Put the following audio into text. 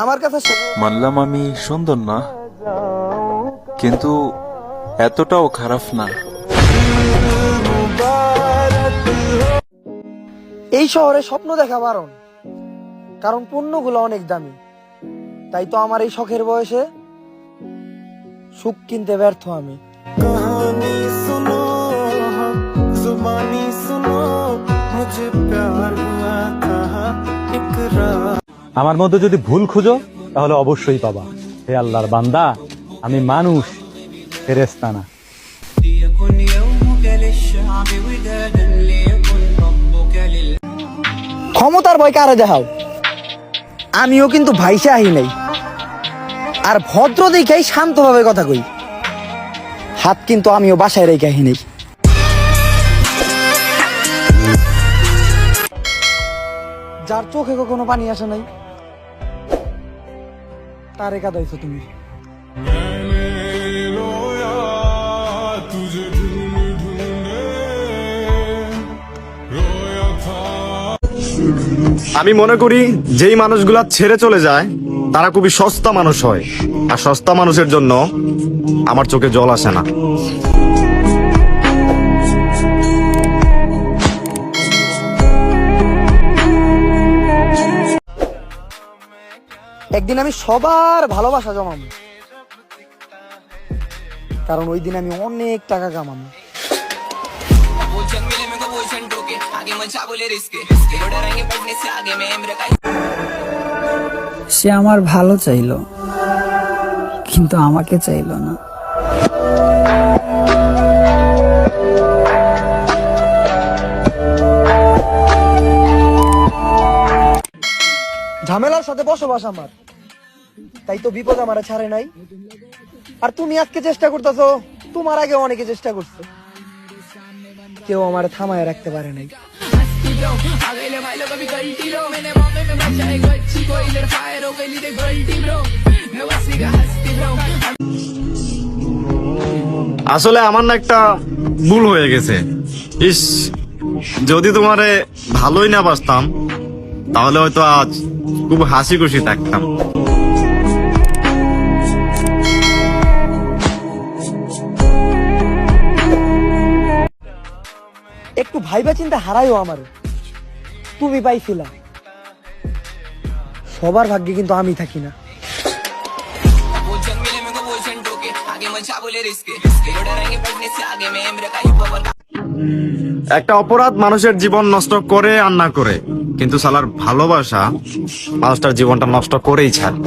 আমার কাছে মানলাম আমি সুন্দর না, কিন্তু এতটাও খারাপ না। এই শহরে স্বপ্ন দেখা বারণ, কারণ পণ্যগুলো অনেক দামি। তাই তো আমার এই শখের বয়সে সুখ কিনতে ব্যর্থ আমি। আমার মধ্যে যদি ভুল খুঁজো তাহলে অবশ্যই পাবা। হে আল্লাহর বান্দা, আমি মানুষ, ফেরেশতা না। ক্ষমতার ভয় কারে দেখাও, আমিও কিন্তু ভাইসে আহি নাই। আর ভদ্র দেখেই শান্তভাবে কথা কই। হাত কিন্তু আমিও বাসায় রেখে আহি নাই। যার চোখে কখনো পানি আসে নাই, তারে কাঁদাইছো তুমি। আমি মনে করি যেই মানুষগুলা ছেড়ে চলে যায় তারা খুবই সস্তা মানুষ হয়, আর সস্তা মানুষের জন্য আমার চোখে জল আসে না। একদিন আমি সবার ভালোবাসা জমাবো, কারণ ওই দিন আমি অনেক টাকা কামাবো। সে আমার ভালো চাইলো, কিন্তু আমাকে চাইলো না। ঝামেলার সাথে বসবাস আমার, তাই তো বিপদ আমার ছাড়ে নাই। আর তুমি আজকে চেষ্টা করতেছো, তোমার আগে অনেকে চেষ্টা করছে, কেউ আমার থামায় রাখতে পারে নাই। আসলে আমার না একটা ভুল হয়ে গেছে। ইস, যদি তোমারে ভালোই না বাসতাম তাহলে হয়তো আজ খুব হাসি খুশি থাকতাম। একটু ভাইবা চিন্তা হারাইও আমার, তুমি পাইছিলা। সবার ভাগ্যে কিন্তু আমি থাকি না। একটা অপরাধ মানুষের জীবন নষ্ট করে আর না করে, কিন্তু সালার ভালোবাসা মানুষটার জীবনটা নষ্ট করেই ছাড়ে।